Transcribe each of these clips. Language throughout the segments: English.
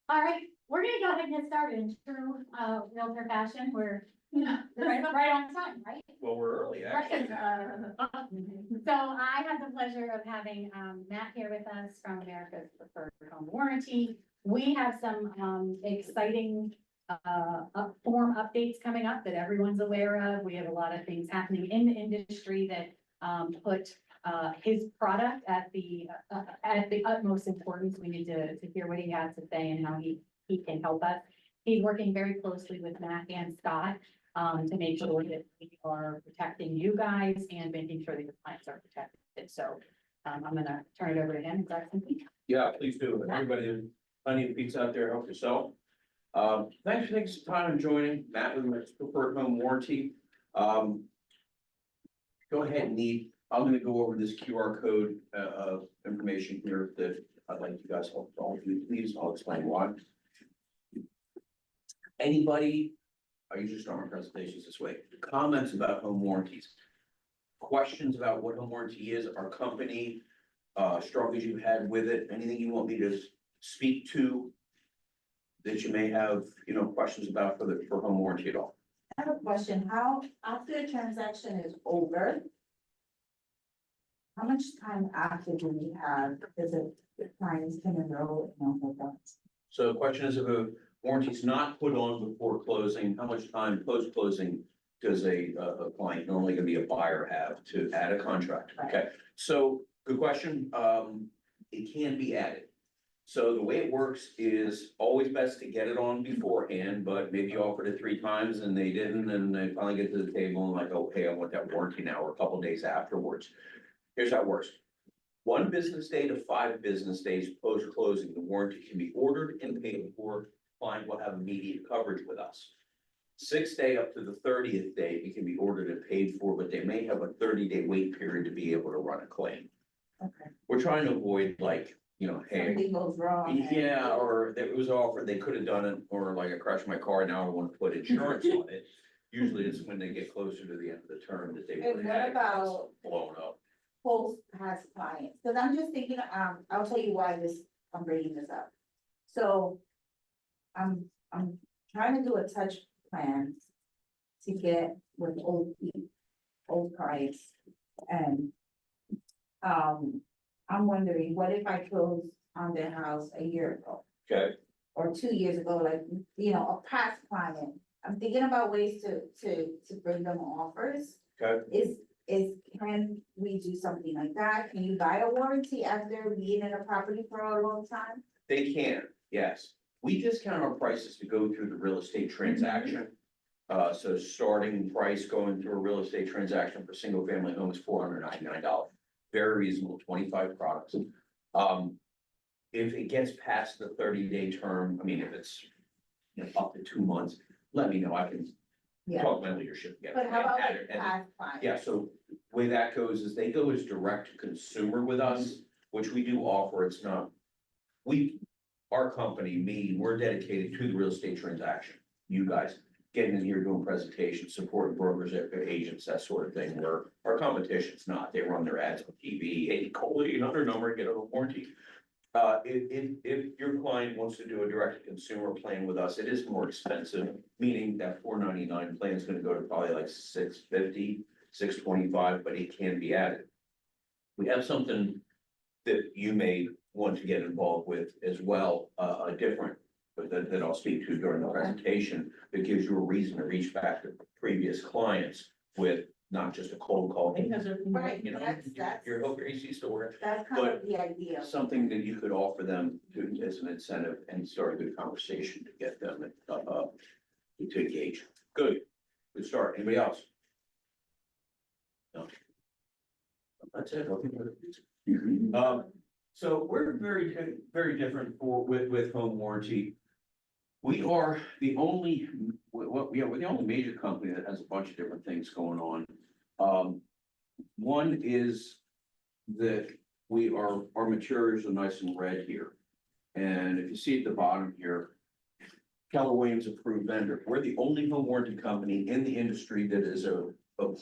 All right, we're gonna go ahead and get started in true, realtor fashion. We're, right on time, right? Well, we're early, actually. So I have the pleasure of having, Matt here with us from America's Preferred Home Warranty. We have some, exciting, form updates coming up that everyone's aware of. We have a lot of things happening in the industry that, put, his product at the utmost importance. We need to hear what he has to say and how he can help us. He's working very closely with Matt and Scott, to make sure that we are protecting you guys and making sure that your clients are protected. So, I'm gonna turn it over to him and grab some pizza. Yeah, please do. Everybody, there's plenty of pizza out there. Help yourself. Thanks for taking some time and joining Matt with my Preferred Home Warranty. Go ahead and I'm gonna go over this QR code, information here that I'd like you guys all of you, please. I'll explain why. Anybody, I usually start my presentations this way. Comments about home warranties. Questions about what home warranty is, our company, struggles you've had with it, anything you want me to speak to that you may have, questions about for home warranty at all. I have a question. How, after the transaction is over, how much time after do we have, does the clients can enroll in our hookups? So the question is, if a warranty is not put on before closing, how much time post-closing does a client, normally gonna be a buyer, have to add a contract? Okay, so good question. It can be added. So the way it works is always best to get it on beforehand, but maybe you offered it 3 times and they didn't, and they finally get to the table and like, oh, hey, I want that warranty now, or a couple days afterwards. Here's how it works. 1 business day to 5 business days post-closing, the warranty can be ordered and paid for. Client will have immediate coverage with us. 6th day up to the 30th day, it can be ordered and paid for, but they may have a 30-day wait period to be able to run a claim. Okay. We're trying to avoid hey, Something goes wrong. yeah, or it was offered, they could have done it, or like I crashed my car, now I want to put insurance on it. Usually it's when they get closer to the end of the term that they. And what about blown up? post has clients? Because I'm just thinking, I'll tell you why I'm bringing this up. So I'm trying to do a touch plan to get with old clients, and I'm wondering, what if I closed on their house a year ago? Okay. Or 2 years ago, like, a past client. I'm thinking about ways to bring them offers. Okay. Can we do something like that? Can you buy a warranty after being in a property for a long time? They can, yes. We discount our prices to go through the real estate transaction. So starting price going through a real estate transaction for single family home is $499. Very reasonable, 25 products. If it gets past the 30-day term, I mean, if it's up to 2 months, let me know. I can talk to my leadership again. But how about like past clients? Yeah, so the way that goes is they go as direct to consumer with us, which we do offer. It's not, our company, we're dedicated to the real estate transaction. You guys getting in here doing presentations, supporting brokers, agents, that sort of thing, where our competition's not. They run their ads on TV, hey, call the 800 number and get a warranty. If your client wants to do a direct to consumer plan with us, it is more expensive, meaning that $499 plan is gonna go to probably like $650, $625, but it can be added. We have something that you may want to get involved with as well, a different, but that I'll speak to during the presentation, that gives you a reason to reach back to previous clients with not just a cold call. Right, Your home AC still working. That's kind of the idea. Something that you could offer them as an incentive and start a good conversation to get them to engage. Good start. Anybody else? No. That's it. So we're very different with home warranty. We are the only, we're the only major company that has a bunch of different things going on. One is that our materials are nice and red here. And if you see at the bottom here, Keller Williams approved vendor. We're the only home warranty company in the industry that is a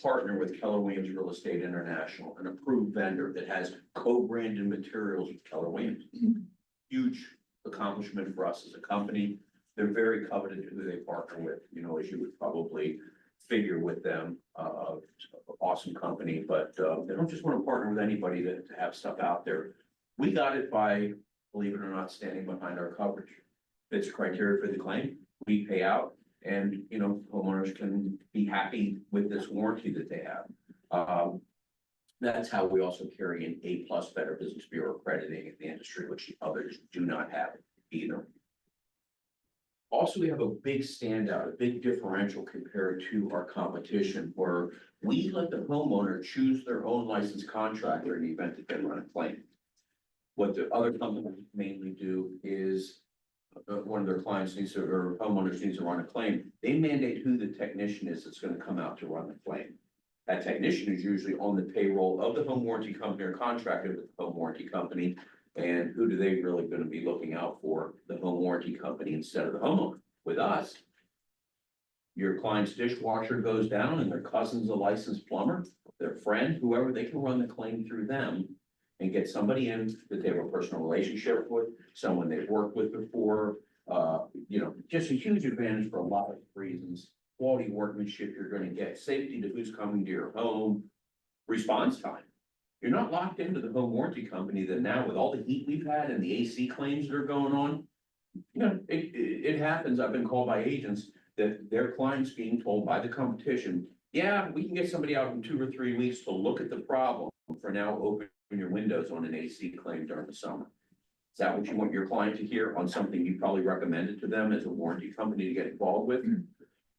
partner with Keller Williams Real Estate International, an approved vendor that has co-branded materials with Keller Williams. Huge accomplishment for us as a company. They're very coveted who they partner with, you know, as you would probably figure with them, awesome company, but, they don't just want to partner with anybody to have stuff out there. We got it by, believe it or not, standing behind our coverage. It's criteria for the claim, we pay out, and, you know, homeowners can be happy with this warranty that they have. That's how we also carry an A+ Better Business Bureau accrediting in the industry, which others do not have either. Also, we have a big standout, a big differential compared to our competition, where we let the homeowner choose their own licensed contractor in the event that they run a claim. What the other companies mainly do is, one of their clients needs to, or homeowners needs to run a claim, they mandate who the technician is that's gonna come out to run the claim. That technician is usually on the payroll of the home warranty company or contracted with the home warranty company. And who do they really gonna be looking out for? The home warranty company instead of the homeowner. With us, your client's dishwasher goes down and their cousin's a licensed plumber, their friend, whoever, they can run the claim through them and get somebody in that they have a personal relationship with, someone they've worked with before. You know, just a huge advantage for a lot of reasons. Quality workmanship you're gonna get, safety to who's coming to your home, response time. You're not locked into the home warranty company that now with all the heat we've had and the AC claims that are going on. You know, it happens. I've been called by agents that their clients being told by the competition, yeah, we can get somebody out in 2 or 3 weeks to look at the problem. For now, open your windows on an AC claim during the summer. Is that what you want your client to hear on something you probably recommended to them as a warranty company to get involved with?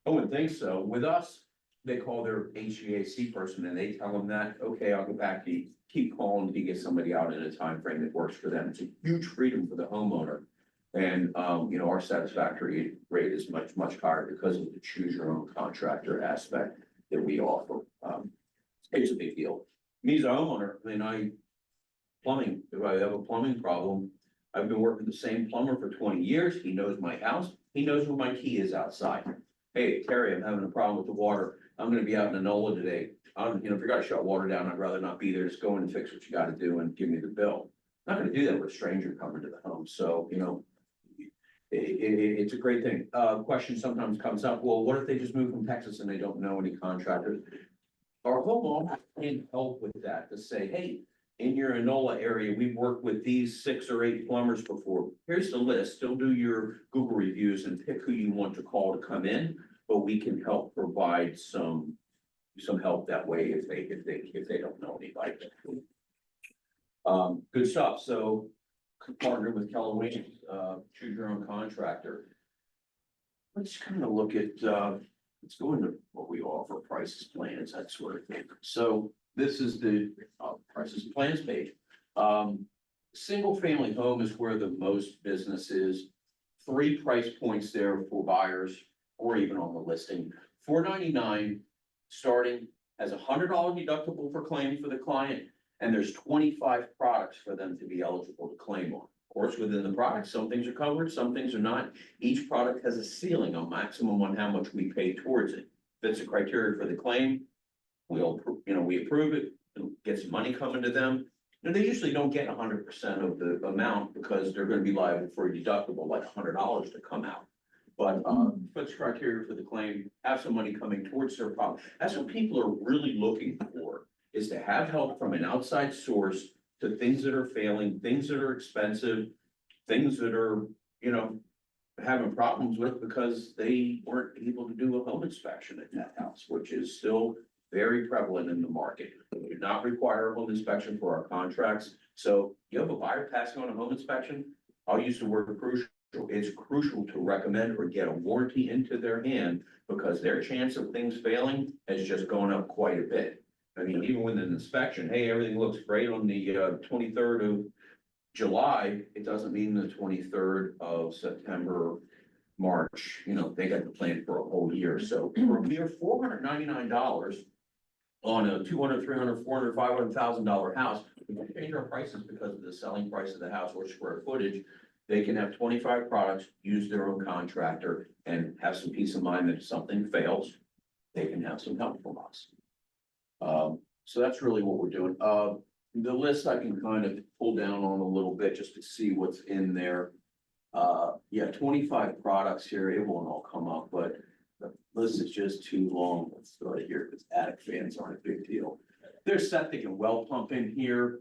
I wouldn't think so. With us, they call their HVAC person and they tell them that, okay, I'll go back to you. Keep calling to get somebody out in a time frame that works for them. It's a huge freedom for the homeowner. And, you know, our satisfactory rate is much, much higher because of the choose your own contractor aspect that we offer. It's a big deal. Me as a homeowner, I mean, plumbing, if I have a plumbing problem, I've been working with the same plumber for 20 years. He knows my house. He knows where my key is outside. Hey, Terry, I'm having a problem with the water. I'm gonna be out in Enola today. You know, if you're gonna shut water down, I'd rather not be there. Just go in and fix what you gotta do and give me the bill. I'm not gonna do that with a stranger coming to the home. So, you know, it's a great thing. Question sometimes comes up, well, what if they just move from Texas and they don't know any contractors? Our home office can help with that to say, hey, in your Enola area, we've worked with these 6 or 8 plumbers before. Here's the list. Still do your Google reviews and pick who you want to call to come in, but we can help provide some help that way if they don't know anybody. Good stuff. So partner with Keller, choose your own contractor. Let's kind of look at, let's go into what we offer, prices, plans, that sort of thing. So this is the prices and plans page. Single family home is where the most business is. 3 price points there for buyers or even on the listing. $499 starting as $100 deductible for claim for the client. And there's 25 products for them to be eligible to claim on. Of course, within the product, some things are covered, some things are not. Each product has a ceiling, a maximum on how much we pay towards it. That's the criteria for the claim. We'll, you know, we approve it, get some money coming to them. And they usually don't get 100% of the amount because they're gonna be liable for a deductible, like $100 to come out. But, that's criteria for the claim, have some money coming towards their problem. That's what people are really looking for, is to have help from an outside source to things that are failing, things that are expensive, things that are, you know, having problems with because they weren't able to do a home inspection at that house, which is still very prevalent in the market. We do not require a home inspection for our contracts. So you have a buyer passing on a home inspection, I'll use the word crucial. It's crucial to recommend or get a warranty into their hand because their chance of things failing has just gone up quite a bit. I mean, even with an inspection, hey, everything looks great on the 23rd of July, it doesn't mean the 23rd of September, March, you know, they got to plan for a whole year. So for a mere $499 on a $200, $300, $400, $500,000 house, we can change our prices because of the selling price of the house or square footage. They can have 25 products, use their own contractor, and have some peace of mind that if something fails, they can have some help from us. So that's really what we're doing. The list I can kind of pull down on a little bit just to see what's in there. Yeah, 25 products here, it won't all come up, but the list is just too long. Let's start it here, because attic fans aren't a big deal. There's septic and well pumping here,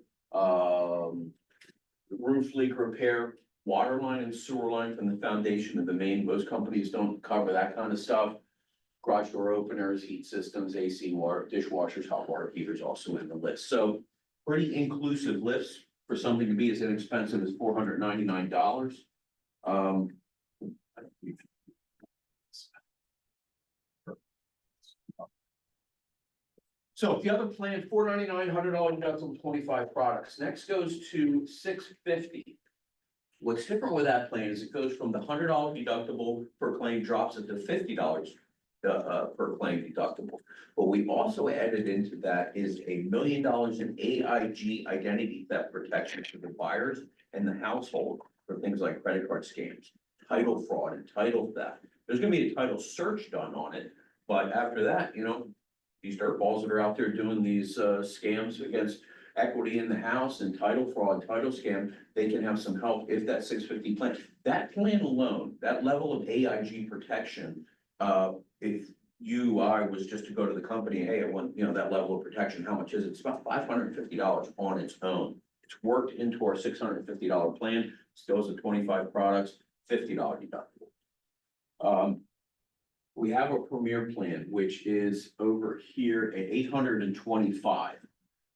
roof leak repair, water line and sewer line from the foundation of the main. Most companies don't cover that kind of stuff. Garage door openers, heat systems, AC water, dishwashers, hot water heaters also in the list. So pretty inclusive list for something to be as inexpensive as $499. So the other plan, $499, $100 deductible, 25 products. Next goes to $650. What's different with that plan is it goes from the $100 deductible per claim, drops it to $50 per claim deductible. But we also added into that is $1 million in AIG identity theft protection for the buyers and the household for things like credit card scams, title fraud and title theft. There's gonna be a title search done on it, but after that, you know, these dirtballs that are out there doing these scams against equity in the house and title fraud, title scam, they can have some help if that 650 plan. That plan alone, that level of AIG protection, if I was just to go to the company, hey, I want, you know, that level of protection, how much is it? It's about $550 on its own. It's worked into our $650 plan, still is 25 products, $50 deductible. We have a premier plan, which is over here at 825.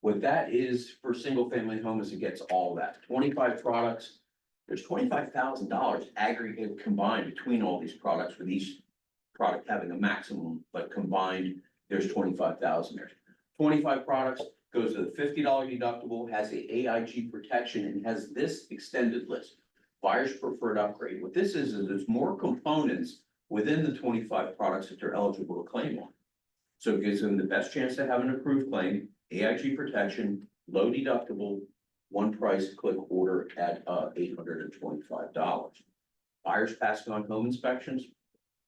What that is for single family homes, it gets all that, 25 products. There's $25,000 aggregate combined between all these products, with each product having a maximum, but combined, there's 25,000 there. 25 products, goes to the $50 deductible, has the AIG protection, and has this extended list. Buyer's preferred upgrade. What this is there's more components within the 25 products that they're eligible to claim on. So it gives them the best chance to have an approved claim, AIG protection, low deductible, one price, click order at $825. Buyers passing on home inspections,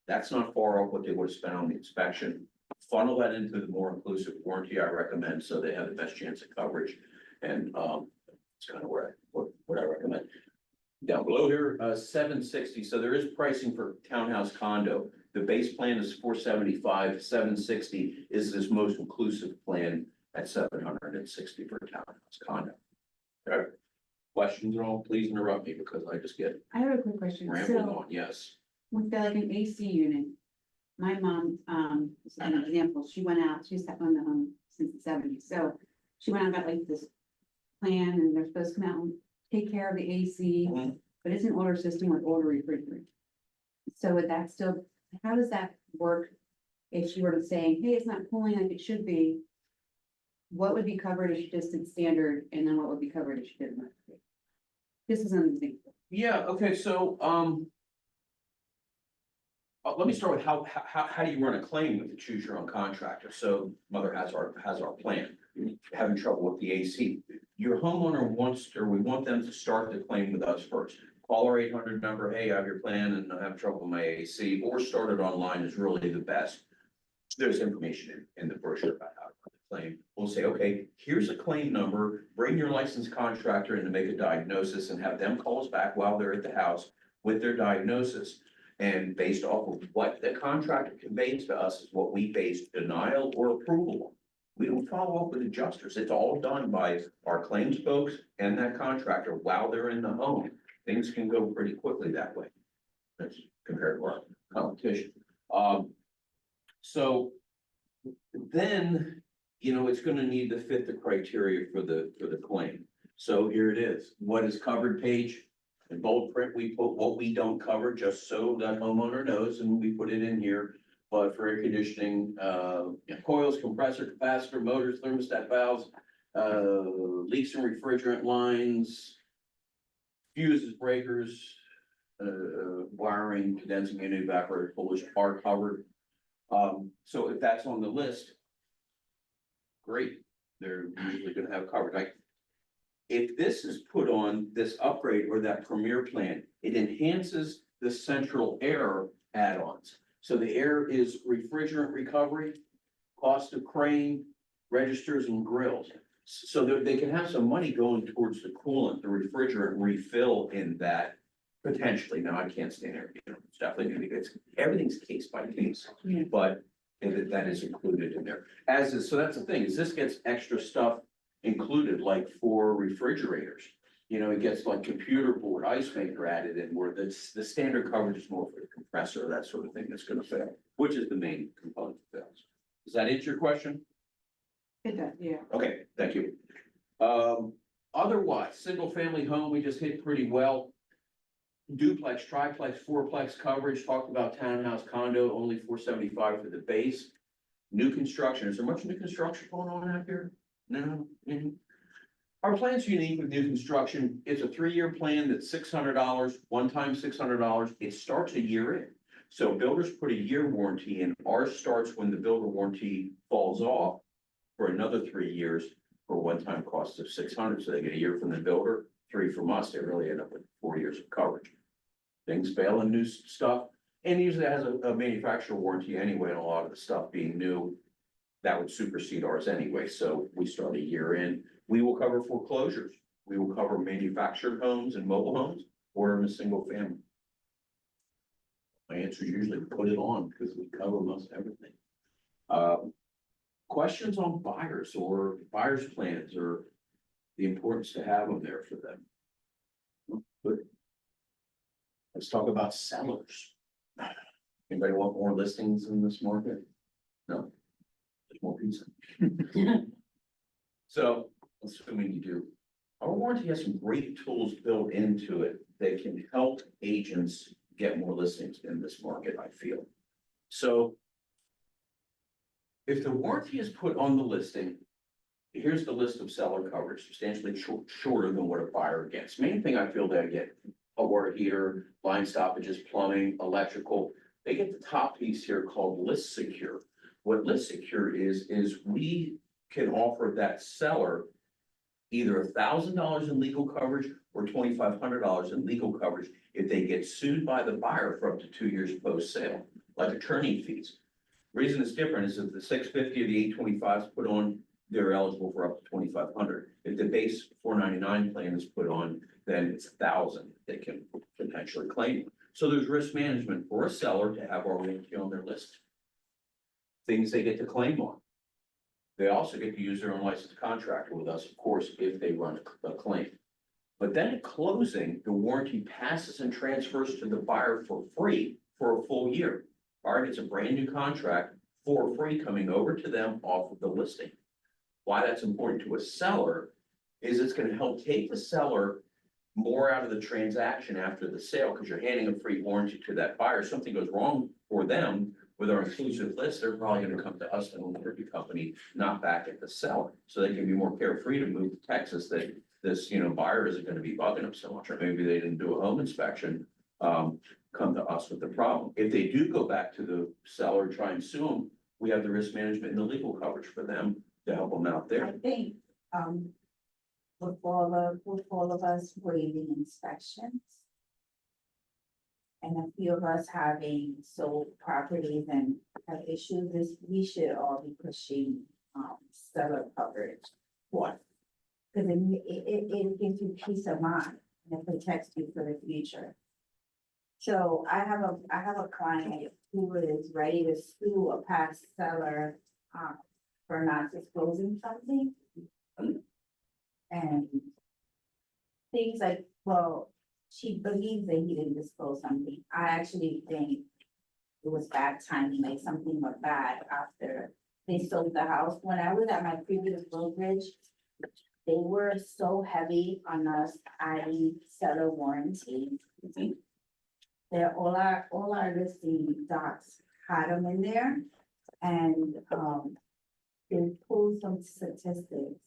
that's not far off what they would have spent on the inspection. Funnel that into the more inclusive warranty I recommend, so they have the best chance of coverage. And it's kind of where what I recommend. Down below here, $760. So there is pricing for townhouse condo. The base plan is $475, $760 is this most inclusive plan at $760 for a townhouse condo. Okay. Questions at all, please interrupt me because I just get I have a quick question. rambled So on, yes. with like an AC unit, my mom, this is an example, she went out, she's had one of them since the 70s. So she went out and got like this plan and they're supposed to come out and take care of the AC, Mhm. but it's an older system with older refrigerator. So would that still, how does that work if she were to say, hey, it's not cooling like it should be? What would be covered if she just did standard, and then what would be covered if she did not? This is an example. Yeah, okay, so, let me start with how do you run a claim with the choose your own contractor? So Mother has our plan. Having trouble with the AC. Your homeowner wants, or we want them to start the claim with us first. Call our 800 number, hey, I have your plan and I have trouble with my AC, or start it online is really the best. There's information in the brochure about how to run the claim. We'll say, okay, here's a claim number, bring your licensed contractor in to make a diagnosis and have them call us back while they're at the house with their diagnosis. And based off of what the contractor conveys to us is what we base denial or approval on. We don't follow up with adjusters. It's all done by our claims folks and that contractor while they're in the home. Things can go pretty quickly that way. That's compared to our competition. So then, you know, it's gonna need to fit the criteria for the claim. So here it is. What is covered page? In bold print, we put what we don't cover, just so that homeowner knows, and we put it in here. But for air conditioning, coils, compressor, capacitor, motors, thermostat valves, leaks and refrigerant lines, fuses, breakers, wiring, condensing unit, evaporator, coolers are covered. So if that's on the list, great, they're usually gonna have coverage. Like, if this is put on this upgrade or that premier plan, it enhances the central air add-ons. So the air is refrigerant recovery, cost of crane, registers and grills. So they can have some money going towards the coolant, the refrigerant refill in that. Potentially, now I can't stand there, it's definitely, everything's case by case, Yeah. but that is included in there. As is, so that's the thing, is this gets extra stuff included, like for refrigerators. It gets like computer board, ice maker added in, where the standard coverage is more for the compressor, that sort of thing that's gonna fail, which is the main component that fails. Does that answer your question? It does, yeah. Okay, thank you. Otherwise, single family home, we just hit pretty well. Duplex, triplex, fourplex coverage, talked about townhouse condo, only 475 for the base. New construction, is there much new construction going on out here? No. Our plan's unique with new construction. It's a 3-year plan that's $600, one time $600. It starts a year in. So builders put a year warranty in. Ours starts when the builder warranty falls off for another 3 years for one-time cost of $600. So they get a year from the builder, 3 from us. They really end up with 4 years of coverage. Things fail in new stuff, and usually it has a manufacturer warranty anyway, and a lot of the stuff being new, that would supersede ours anyway. So we start a year in. We will cover foreclosures. We will cover manufactured homes and mobile homes, or in a single family. My answer is usually put it on because we cover most everything. Questions on buyers or buyers plans or the importance to have them there for them. Good. Let's talk about sellers. Anybody want more listings in this market? No. There's more pizza. So, assuming you do, our warranty has some great tools built into it that can help agents get more listings in this market, I feel. So, if the warranty is put on the listing, here's the list of seller coverage, substantially shorter than what a buyer gets. Main thing I feel they get: a water heater, line stoppages, plumbing, electrical. They get the top piece here called List Secure. What List Secure is we can offer that seller either $1,000 in legal coverage or $2,500 in legal coverage if they get sued by the buyer for up to 2 years post-sale, like attorney fees. Reason it's different is if the 650 or the 825 is put on, they're eligible for up to 2,500. If the base 499 plan is put on, then it's 1,000 they can potentially claim. So there's risk management for a seller to have our warranty on their list. Things they get to claim on. They also get to use their own licensed contractor with us, of course, if they run a claim. But then at closing, the warranty passes and transfers to the buyer for free for a full year. Buyer gets a brand new contract for free coming over to them off of the listing. Why that's important to a seller is it's gonna help take the seller more out of the transaction after the sale, because you're handing a free warranty to that buyer. Something goes wrong for them with our inclusive list, they're probably gonna come to us and a warranty company, not back at the seller. So they can be more carefree to move to Texas, that this, buyer isn't gonna be bugging them so much, or maybe they didn't do a home inspection. Come to us with the problem. If they do go back to the seller and try and sue them, we have the risk management and the legal coverage for them to help them out I there. think, with all of us waiving inspections. And a few of us having sold properties and have issues, we should all be pushing, seller coverage. Why? Cause it gives you peace of mind and it protects you for the future. So I have a client who is ready to sue a past seller, for not disclosing something. And things like, well, she believes that he didn't disclose something. I actually think it was bad timing, like something went bad after they sold the house. When I was at my previous brokerage, they were so heavy on us adding seller warranty. They're all our listing docs had them in there, and, they pulled some statistics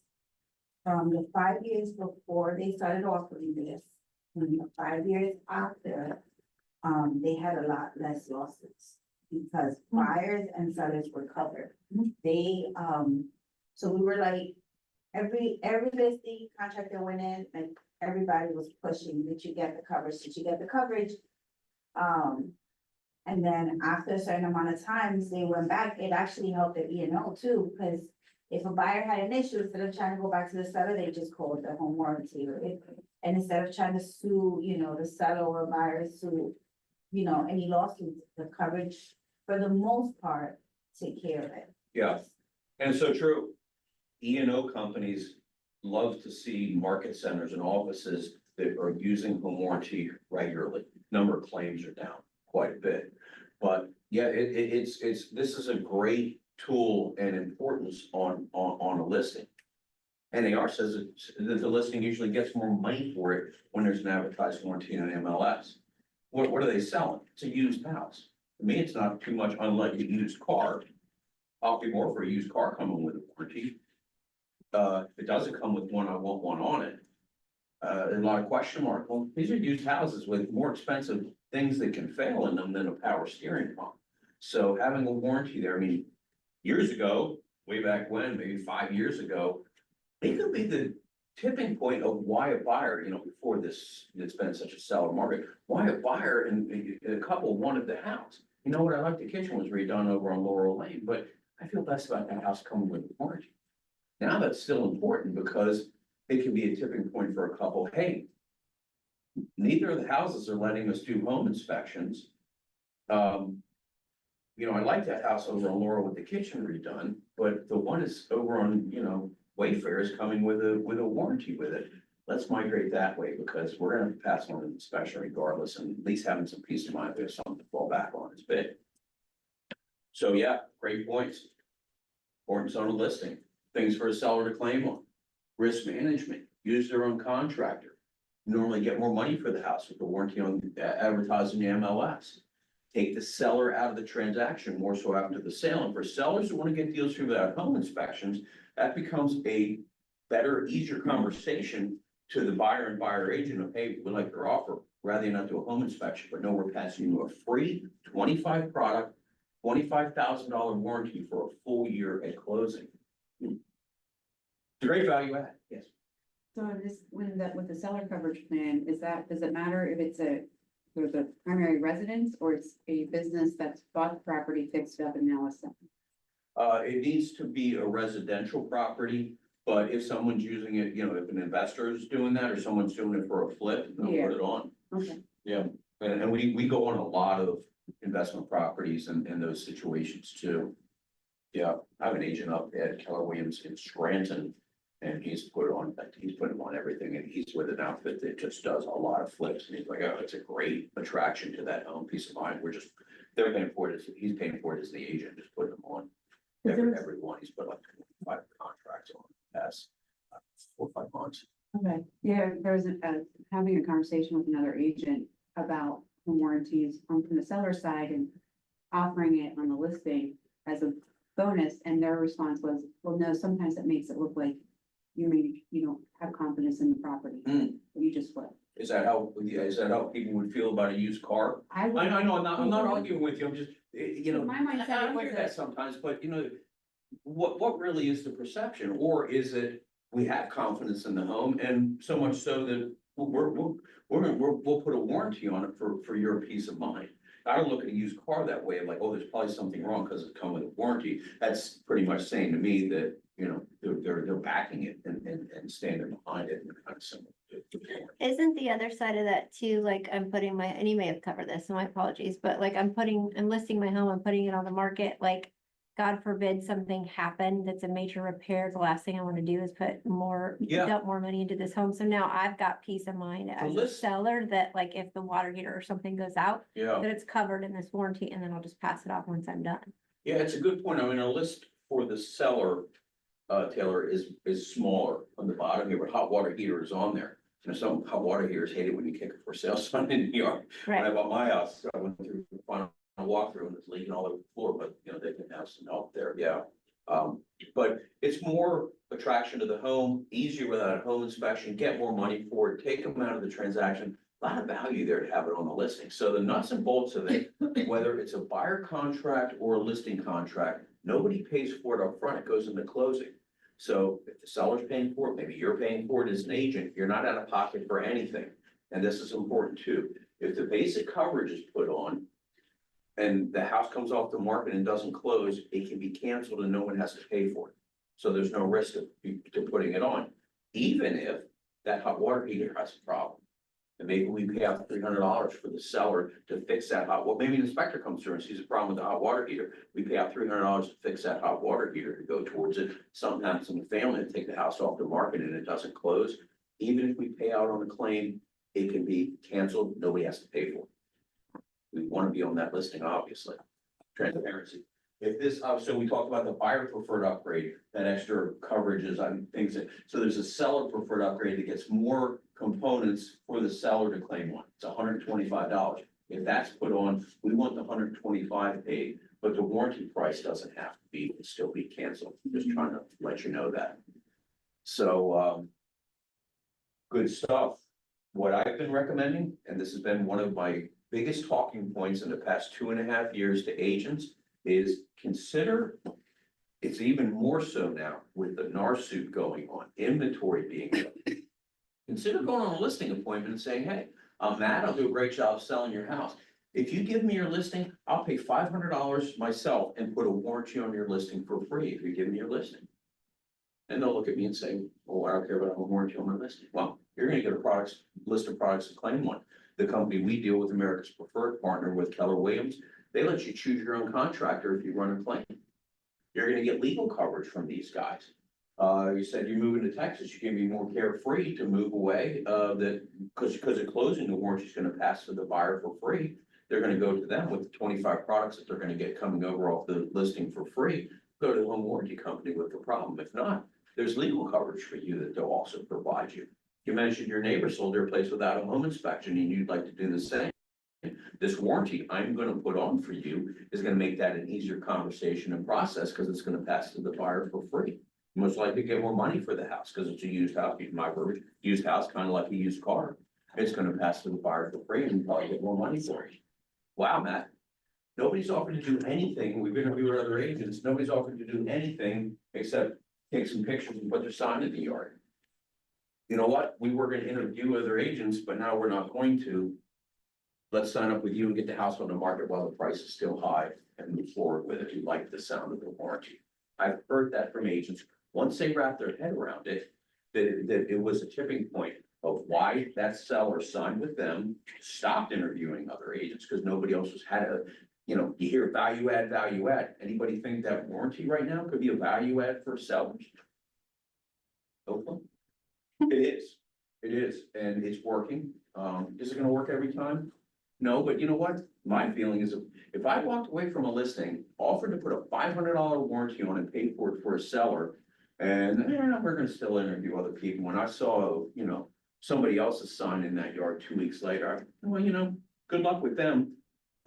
from the 5 years before they started offering this, and the 5 years after, they had a lot less losses because buyers and sellers were covered. They, so we were like, every listing contractor went in, like, everybody was pushing, did you get the coverage? Did you get the coverage? And then after a certain amount of times, they went back, it actually helped the E&O too, because if a buyer had an issue, instead of trying to go back to the seller, they just called the home warranty. And instead of trying to sue, you know, the seller or buyer sue, you know, any lawsuits, the coverage, for the most part, take care of it. Yeah. And it's so true. E&O companies love to see market centers and offices that are using home warranty regularly. Number of claims are down quite a bit. But yeah, it's, this is a great tool and importance on a listing. NAR says that the listing usually gets more money for it when there's an advertised warranty in an MLS. What are they selling? It's a used house. To me, it's not too much unlike a used car. I'll be more for a used car coming with a warranty. If it doesn't come with one, I want one on it. A lot of question mark. Well, these are used houses with more expensive things that can fail in them than a power steering pump. So having a warranty there, I mean, years ago, way back when, maybe 5 years ago, it could be the tipping point of why a buyer, you know, before this, it's been such a seller market, why a buyer and a couple wanted the house. You know what, I like the kitchen was redone over on Laurel Lane, but I feel best about that house coming with a warranty. Now that's still important because it can be a tipping point for a couple. Hey, neither of the houses are letting us do home inspections. You know, I like that house over on Laurel with the kitchen redone, but the one is over on, you know, Wayfair is coming with a warranty with it. Let's migrate that way because we're gonna have to pass on an inspection regardless, and at least having some peace of mind, we have something to fall back on. It's big. So yeah, great points. Importance on a listing, things for a seller to claim on, risk management, use their own contractor. Normally get more money for the house with the warranty on advertising the MLS. Take the seller out of the transaction more so after the sale. And for sellers who want to get deals through without home inspections, that becomes a better, easier conversation to the buyer and buyer agent of, hey, we like your offer, rather than not do a home inspection, but no, we're passing you a free 25 product, $25,000 warranty for a full year at closing. It's a great value add, yes. So this, with the seller coverage plan, does it matter if it's there's a primary residence or it's a business that's bought the property, fixed up and now is selling? It needs to be a residential property, but if someone's using it, you know, if an investor is doing that or someone's doing it for a flip, they'll Yeah. put it on. Okay. Yeah, and we go on a lot of investment properties and those situations too. Yeah, I have an agent up at Keller Williams in Scranton, and he's put him on everything, and he's with an outfit that just does a lot of flips, and he's like, oh, it's a great attraction to that home, peace of mind. They're paying for it, he's paying for it as the agent, just putting them on. Everyone, he's put like 5 contracts on the past 4 or 5 months. Okay, yeah, there was having a conversation with another agent about home warranties from the seller side and offering it on the listing as a bonus, and their response was, well, no, sometimes it makes it look like you don't have confidence in the property. You just flip. Is that how people would feel about a used car? I know, I'm not arguing with you, I'm just, you know. My mindset I was hear that- that sometimes, but you know, what really is the perception? Or is it, we have confidence in the home and so much so that we'll put a warranty on it for your peace of mind. I don't look at a used car that way, like, oh, there's probably something wrong because it's come with a warranty. That's pretty much saying to me that, you know, they're backing it and standing behind it and kind of similar. Isn't the other side of that too, like I'm putting and you may have covered this, so my apologies, but like I'm listing my home, I'm putting it on the market, like God forbid something happened, that's a major repair, the last thing I want to do is dump more money into this home. So now I've got peace of mind as a seller that like if the water heater or something goes out, Yeah, that it's covered in this warranty and then I'll just pass it off once I'm done. yeah, it's a good point. I mean, a list for the seller, Taylor, is smaller on the bottom here, but hot water heater is on there. And some hot water heaters hate it when you kick a for sale sign in the yard. When I Right, bought my house, I went through the final walkthrough and it's leaking all over the floor, but you know, they can have some help there, yeah. But it's more attraction to the home, easier without a home inspection, get more money for it, take them out of the transaction. A lot of value there to have it on the listing. So the nuts and bolts of it, whether it's a buyer contract or a listing contract, nobody pays for it up front. It goes into closing. So if the seller's paying for it, maybe you're paying for it as an agent, you're not out of pocket for anything. And this is important too. If the basic coverage is put on and the house comes off the market and doesn't close, it can be canceled and no one has to pay for it. So there's no risk to putting it on. Even if that hot water heater has a problem. And maybe we pay out $300 for the seller to fix that hot, well, maybe an inspector comes through and sees a problem with the hot water heater. We pay out $300 to fix that hot water heater to go towards it. Sometimes in the family, take the house off the market and it doesn't close. Even if we pay out on a claim, it can be canceled, nobody has to pay for it. We want to be on that listing, obviously, transparency. If this, so we talked about the buyer preferred upgrade, that extra coverages on things that, so there's a seller preferred upgrade that gets more components for the seller to claim on. It's $125. If that's put on, we want the $125 paid, but the warranty price doesn't have to be, it can still be canceled. Just trying to let you know that. So, good stuff. What I've been recommending, and this has been one of my biggest talking points in the past 2.5 years to agents, is consider, it's even more so now with the NAR suit going on, inventory being done. Consider going on a listing appointment and saying, hey, I'm Matt, I'll do a great job selling your house. If you give me your listing, I'll pay $500 myself and put a warranty on your listing for free if you give me your listing. And they'll look at me and say, well, I don't care about a warranty on my listing. Well, you're gonna get a list of products to claim one. The company we deal with, America's Preferred Partner with Keller Williams, they let you choose your own contractor if you run a claim. You're gonna get legal coverage from these guys. You said you're moving to Texas, you can be more carefree to move away, because at closing, the warranty's gonna pass to the buyer for free. They're gonna go to them with the 25 products that they're gonna get coming over off the listing for free. Go to the home warranty company with the problem. If not, there's legal coverage for you that they'll also provide you. You mentioned your neighbor sold their place without a home inspection and you'd like to do the same. This warranty I'm gonna put on for you is gonna make that an easier conversation and process because it's gonna pass to the buyer for free. Most likely get more money for the house because it's a used house, use my verbiage, used house, kind of like a used car. It's gonna pass to the buyer for free and you probably get more money for it. Wow, Matt. Nobody's offered to do anything. We've interviewed other agents. Nobody's offered to do anything except take some pictures and put their sign in the yard. You know what? We were gonna interview other agents, but now we're not going to. Let's sign up with you and get the house on the market while the price is still high and move forward with it. You like the sound of the warranty. I've heard that from agents. Once they wrap their head around it, that it was a tipping point of why that seller signed with them, stopped interviewing other agents because nobody else was had a, you hear value add, value add. Anybody think that warranty right now could be a value add for sellers? Hopefully. It is, and it's working. Is it gonna work every time? No, but you know what? My feeling is if I walked away from a listing, offered to put a $500 warranty on and paid for it for a seller, and we're gonna still interview other people. When I saw, somebody else's sign in that yard 2 weeks later, well, good luck with them.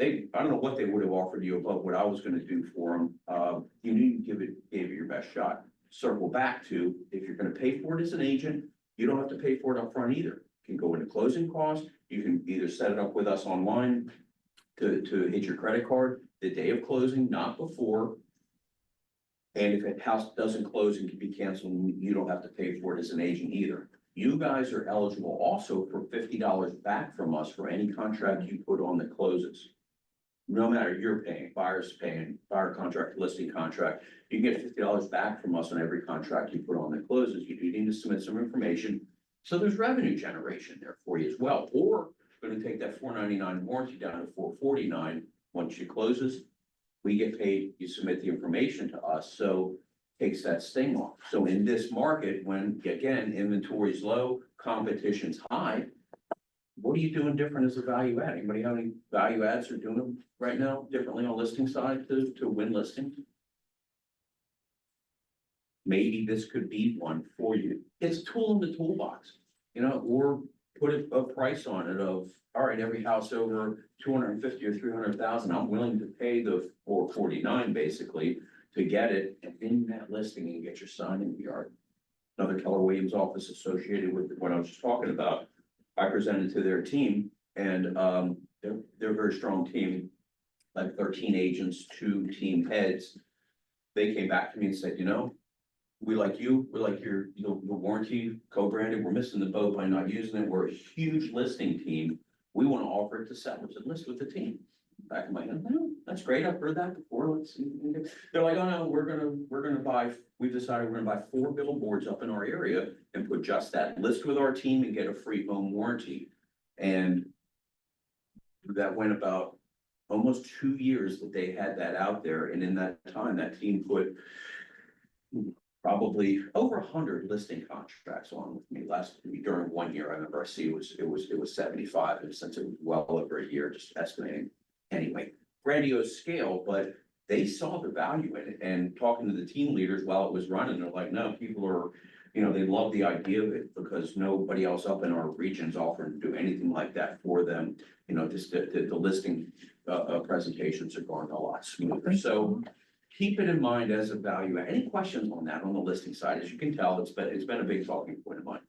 I don't know what they would have offered you above what I was gonna do for them. You need to gave it your best shot. Circle back to, if you're gonna pay for it as an agent, you don't have to pay for it up front either. You can go into closing costs. You can either set it up with us online to hit your credit card the day of closing, not before. And if a house doesn't close and can be canceled, you don't have to pay for it as an agent either. You guys are eligible also for $50 back from us for any contract you put on that closes. No matter you're paying, buyer's paying, buyer contract, listing contract, you get $50 back from us on every contract you put on that closes. You do need to submit some information. So there's revenue generation there for you as well. Or we're gonna take that $499 warranty down to $449 once she closes. We get paid, you submit the information to us, so takes that sting off. So in this market, when again, inventory's low, competition's high, what are you doing different as a value add? Anybody have any value adds or doing them right now differently on listing side to win listings? Maybe this could be one for you. It's a tool in the toolbox, or put a price on it of, all right, every house over 250 or 300,000, I'm willing to pay the $449 basically to get it and in that listing and get your sign in the yard. Another Keller Williams office associated with what I was just talking about. I presented to their team and they're a very strong team, like 13 agents, 2 team heads. They came back to me and said, we like you, we like your warranty co-branded, we're missing the boat by not using it. We're a huge listing team. We want to offer it to sellers and list with the team. back of my head, "Oh, that's great, I've heard that before, let's see. They're like, oh no, we've decided we're gonna buy 4 billboards up in our area and put just that, list with our team and get a free home warranty. And that went about almost 2 years that they had that out there, and in that time, that team put probably over 100 listing contracts on with me during 1 year. I remember I see it was 75, and since it was well over a year, just estimating. Anyway, grandiose scale, but they saw the value in it, and talking to the team leaders while it was running, they're like, no, people are, they love the idea of it because nobody else up in our regions offering to do anything like that for them. Just the listing presentations are going a lot smoother. So keep it in mind as a value. Any questions on that on the listing side? As you can tell, it's been a big talking point of mine.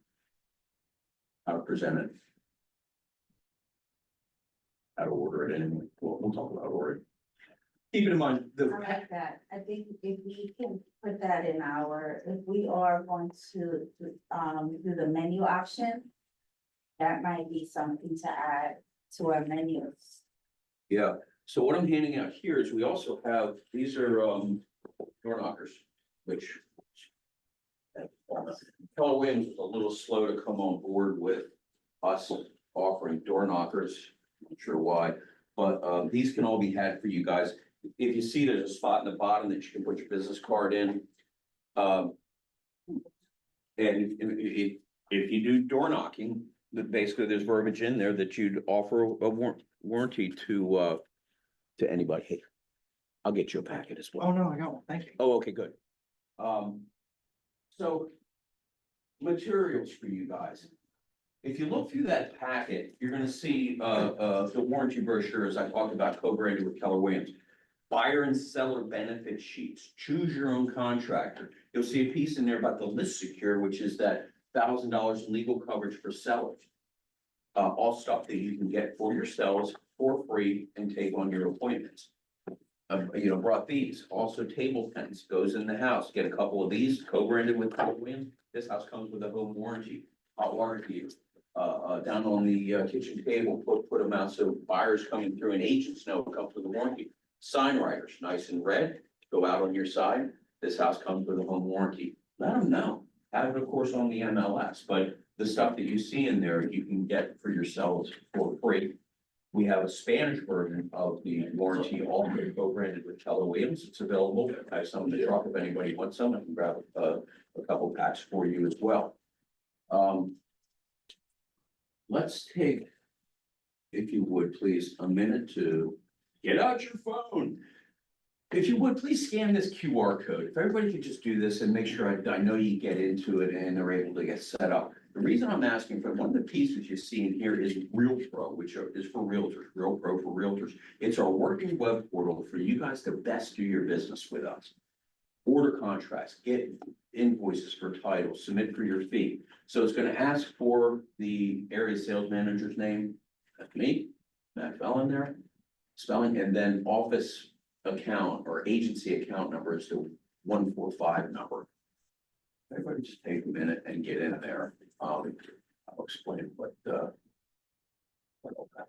How to present it. How to order it anyway. We'll talk about ordering. Keep it in mind, I like that. I think if we can put that in if we are going to, do the menu option, that might be something to add to our menus. yeah, so what I'm handing out here is we also have, these are door knockers, which Keller Williams was a little slow to come on board with us offering door knockers. Not sure why, but these can all be had for you guys. If you see there's a spot in the bottom that you can put your business card in. And if you do door knocking, basically there's verbiage in there that you'd offer a warranty to anybody. Hey, I'll get you a packet as well. Oh, no, I got one, thank you. Oh, okay, good. So materials for you guys. If you look through that packet, you're gonna see the warranty brochure, as I talked about, co-branded with Keller Williams. Buyer and seller benefit sheets, choose your own contractor. You'll see a piece in there about the list secure, which is that $1,000 in legal coverage for sellers. All stuff that you can get for yourselves for free and take on your appointments. Brought these, also table tents, goes in the house, get a couple of these, co-branded with Keller Williams. This house comes with a home warranty, hot water heater. Down on the kitchen table, put them out so buyers coming through and agents know it comes with a warranty. Sign writers, nice and red, go out on your side. This house comes with a home warranty. Let them know. Have it, of course, on the MLS, but the stuff that you see in there, you can get for yourselves for free. We have a Spanish version of the warranty, also co-branded with Keller Williams. It's available. I have some in the truck. If anybody wants some, I can grab a couple packs for you as well. Let's take, if you would, please, a minute to get out your phone. If you would, please scan this QR code. If everybody could just do this and make sure I know you get into it and they're able to get set up. The reason I'm asking for one of the pieces you see in here is RealPro, which is for realtors, RealPro for realtors. It's our working web portal for you guys to best do your business with us. Order contracts, get invoices for titles, submit for your fee. So it's going to ask for the area sales manager's name, that's me, Matt Fellin there, spelling, and then office account or agency account number is the 145 number. Everybody just take a minute and get in there. I'll explain what all that.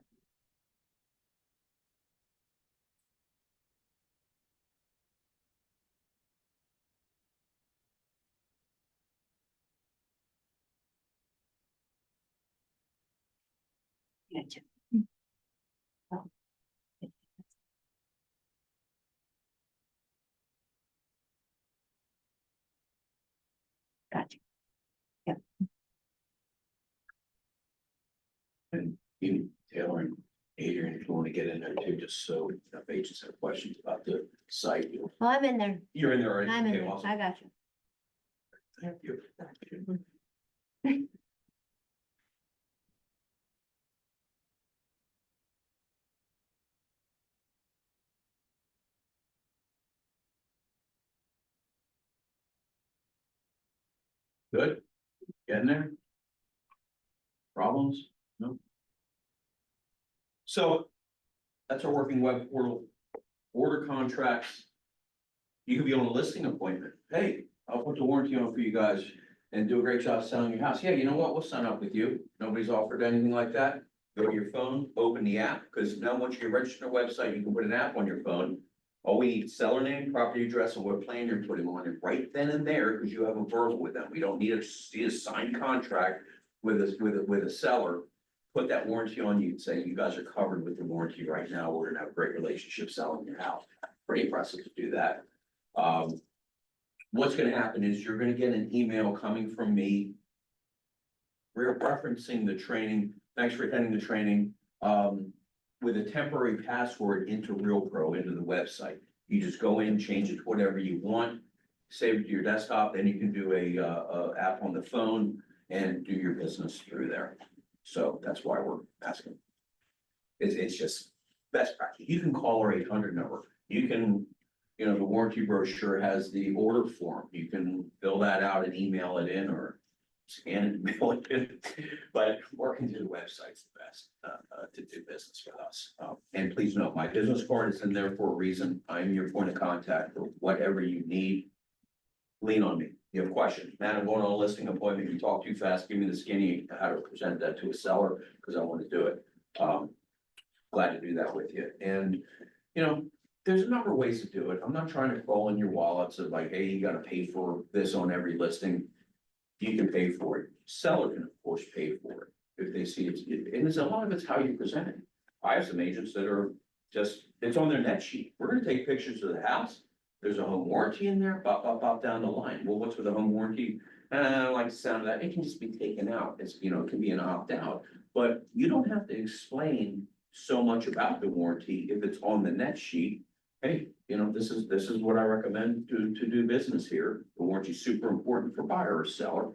Gotcha. Gotcha. And you, Taylor and Adrian, if you want to get in there too, just so if agents have questions about the site. Well, I'm in there. You're in there already. I'm in Okay, there. awesome. I got you. Thank you. Thank you. Good. Getting there? Problems? No? So that's our working web portal. Order contracts. You could be on a listing appointment. Hey, I'll put the warranty on for you guys and do a great job selling your house. Yeah, you know what? We'll sign up with you. Nobody's offered anything like that. go to your phone, open the app, because now once you register a website, you can put an app on your phone. All we need is seller name, property address, and what plan you're putting on it right then and there, because you have a verbal with them. We don't need a signed contract with a seller. Put that warranty on you and say, you guys are covered with the warranty right now. We're gonna have a great relationship selling your house. Pretty impressive to do that. What's gonna happen is you're gonna get an email coming from me. We're referencing the training. Thanks for attending the training. With a temporary password into RealPro, into the website. You just go in, change it to whatever you want, save it to your desktop, then you can do a app on the phone and do your business through there. So that's why we're asking. It's just best practice. You can call our 800 number. You can, the warranty brochure has the order form. You can fill that out and email it in or scan it and mail it in. But working through the website's the best to do business with us. And please note, my business card is in there for a reason. I'm your point of contact for whatever you need. Lean on me. You have questions. Man, I'm going on a listing appointment. You talk too fast, give me the skinny, how to present that to a seller, because I want to do it. Glad to do that with you. And, there's a number of ways to do it. I'm not trying to crawl in your wallets of like, hey, you gotta pay for this on every listing. You can pay for it. Seller can, of course, pay for it if they see it's, and it's a lot of it's how you present it. I have some agents that are just, it's on their net sheet. We're gonna take pictures of the house. There's a home warranty in there, pop down the line. Well, what's with the home warranty? I don't like the sound of that. It can just be taken out. It's, it can be an opt out, but you don't have to explain so much about the warranty if it's on the net sheet. Hey, this is what I recommend to do business here. The warranty is super important for buyer or seller.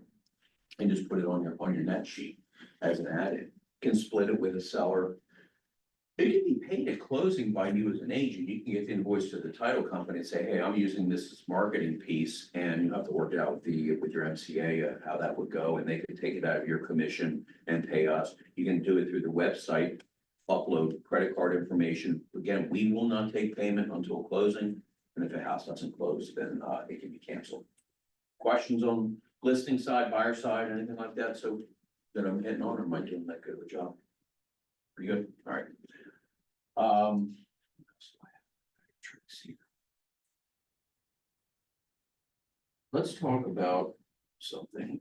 And just put it on your net sheet as an added. Can split it with a seller. It can be paid at closing by you as an agent. You can get the invoice to the title company and say, hey, I'm using this as marketing piece, and you have to work it out with your MCA, how that would go, and they can take it out of your commission and pay us. You can do it through the website, upload credit card information. Again, we will not take payment until closing, and if the house doesn't close, then it can be canceled. Questions on listing side, buyer side, anything like that? So that I'm hitting on, or am I doing that good of a job? Pretty good, all right. Let's talk about something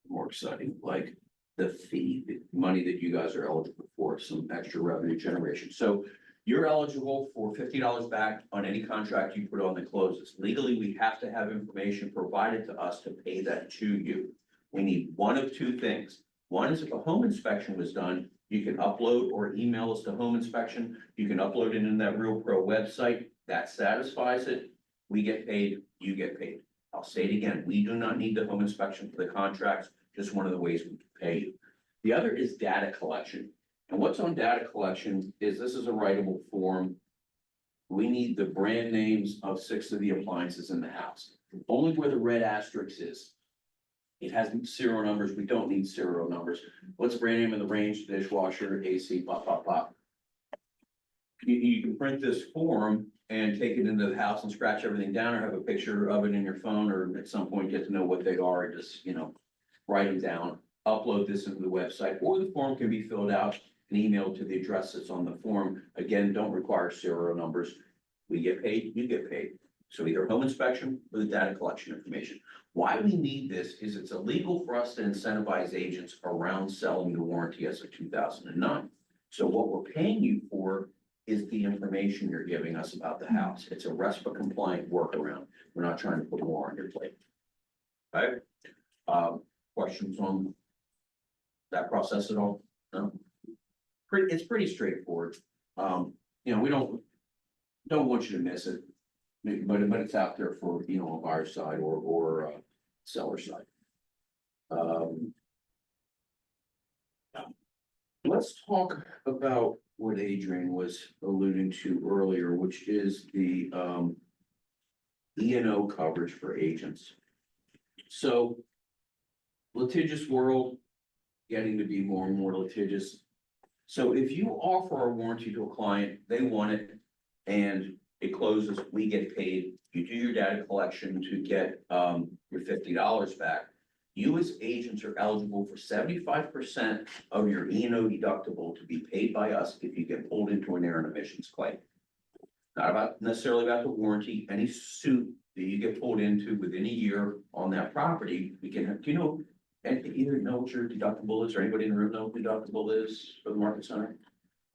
more exciting, like the fee, the money that you guys are eligible for, some extra revenue generation. So you're eligible for $50 back on any contract you put on that closes. Legally, we have to have information provided to us to pay that to you. We need one of two things. One is if a home inspection was done, you can upload or email us the home inspection. You can upload it in that RealPro website. That satisfies it. We get paid, you get paid. I'll say it again, we do not need the home inspection for the contracts, just one of the ways we can pay you. The other is data collection. And what's on data collection is this is a writable form. We need the brand names of 6 of the appliances in the house, only where the red asterisk is. It has serial numbers. We don't need serial numbers. What's the brand name of the range, dishwasher, AC, pop, pop, pop. You can print this form and take it into the house and scratch everything down, or have a picture of it in your phone, or at some point get to know what they are and just, write them down, upload this into the website, or the form can be filled out and emailed to the address that's on the form. Again, don't require serial numbers. We get paid, you get paid. So either home inspection or the data collection information. Why we need this is it's illegal for us to incentivize agents around selling the warranty as of 2009. So what we're paying you for is the information you're giving us about the house. It's a RESPA compliant workaround. We're not trying to put more on your plate. Okay? Questions on that process at all? No? It's pretty straightforward. We don't want you to miss it. But it's out there for, on buyer side or seller side. Let's talk about what Adrian was alluding to earlier, which is the E&O coverage for agents. So litigious world, getting to be more and more litigious. So if you offer a warranty to a client, they want it, and it closes, we get paid. You do your data collection to get your $50 back. you as agents are eligible for 75% of your E&O deductible to be paid by us if you get pulled into an air and emissions claim. Not about necessarily about the warranty, any suit that you get pulled into within a year on that property, we can have, do you know, and either know what your deductible is, or anybody in the room know what deductible is for the market center?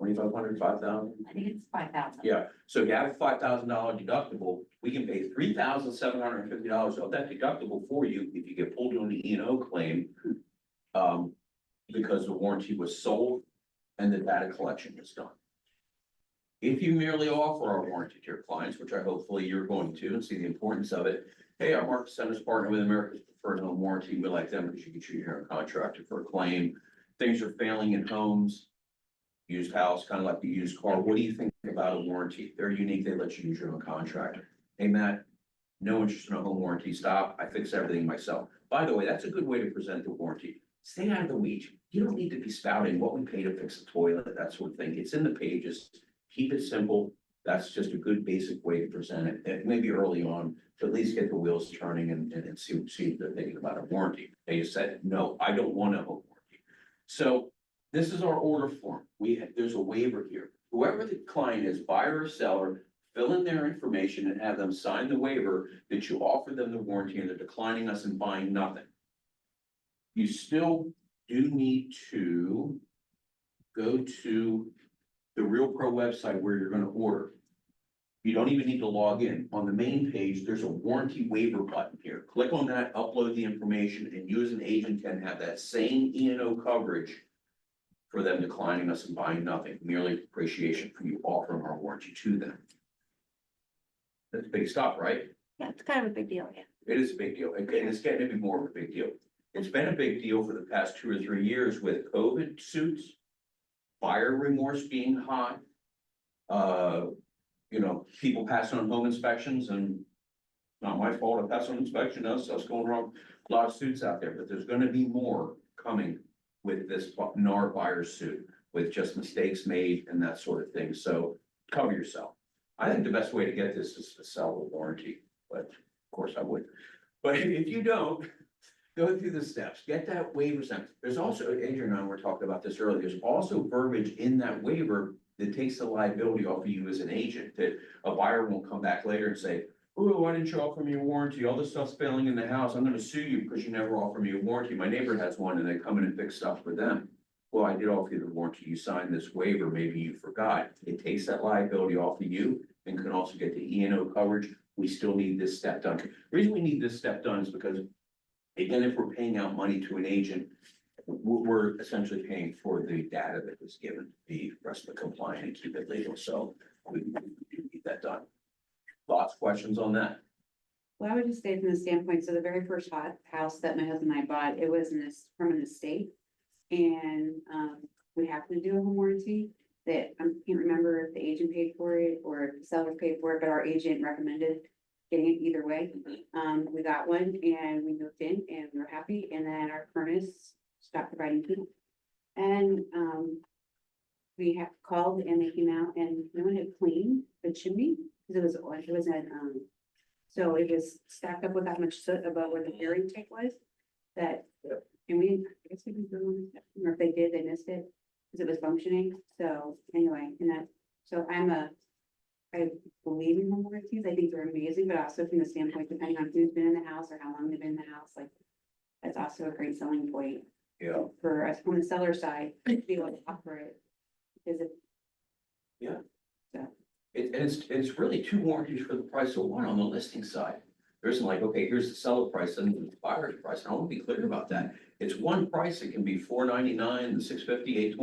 2,500, 5,000? I think it's 5,000. Yeah, so if you have a $5,000 deductible, we can pay $3,750 of that deductible for you if you get pulled on the E&O claim. Because the warranty was sold and the data collection was done. If you merely offer our warranty to your clients, which I hopefully you're going to and see the importance of it. Hey, our market center's partner with America's Preferred Home Warranty. We like them because you can choose your own contractor for a claim. Things are failing in homes. Used house, kind of like the used car. What do you think about a warranty? They're unique. They let you use your own contractor. Hey, Matt, no interest in a home warranty. Stop. I fix everything myself. By the way, that's a good way to present the warranty. Stay out of the weeds. You don't need to be spouting what we pay to fix a toilet, that sort of thing. It's in the pages. Keep it simple. That's just a good basic way to present it. And maybe early on, to at least get the wheels turning and see if they're thinking about a warranty. They just said, no, I don't want a home warranty. So this is our order form. There's a waiver here. Whoever the client is, buyer or seller, fill in their information and have them sign the waiver that you offer them the warranty and they're declining us and buying nothing. You still do need to go to the Real Pro website where you're gonna order. You don't even need to log in. On the main page, there's a warranty waiver button here. Click on that, upload the information, and you as an agent can have that same E&O coverage for them declining us and buying nothing, merely appreciation for you offering our warranty to them. That's big stuff, right? Yeah, it's kind of a big deal, yeah. It is a big deal, and it's getting to be more of a big deal. It's been a big deal for the past 2 or 3 years with COVID suits, buyer remorse being high. People passing on home inspections and not my fault, I pass on inspection, that's going wrong. A lot of suits out there, but there's gonna be more coming with this NAR buyer suit, with just mistakes made and that sort of thing, so cover yourself. I think the best way to get this is to sell the warranty, but of course I would. But if you don't, go through the steps, get that waiver sent. There's also, Adrian and I were talking about this earlier, there's also verbiage in that waiver that takes the liability off of you as an agent, that a buyer won't come back later and say, oh, why didn't you offer me a warranty? All this stuff's failing in the house. I'm gonna sue you because you never offered me a warranty. My neighbor has one and they come in and fix stuff for them. Well, I did offer you the warranty. You signed this waiver. Maybe you forgot. It takes that liability off of you and can also get the E&O coverage. We still need this step done. The reason we need this step done is because, again, if we're paying out money to an agent, we're essentially paying for the data that was given, the rest of the compliant and keep it legal. So we do need that done. Thoughts, questions on that? Well, I would just say from the standpoint, so the very first house that my husband and I bought, it was from an estate. And we happened to do a home warranty that I can't remember if the agent paid for it or if the seller paid for it, but our agent recommended getting it either way. We got one and we moved in and we were happy, and then our furnace stopped providing heat. And we have called and they came out and no one had cleaned the chimney because it wasn't so it was stacked up with that much soot above where the air intake was. That, and I guess we didn't do it, or if they did, they missed it because it was functioning. So anyway, I believe in home warranties. I think they're amazing, but also from the standpoint, depending on who's been in the house or how long they've been in the house, like that's also a great selling point. Yeah. For us on the seller side, to be able to offer it. Is it? Yeah. So. It's really 2 warranties for the price of one on the listing side. There isn't like, okay, here's the seller price and the buyer's price. And I want to be clear about that. It's one price. It can be $499, the $650,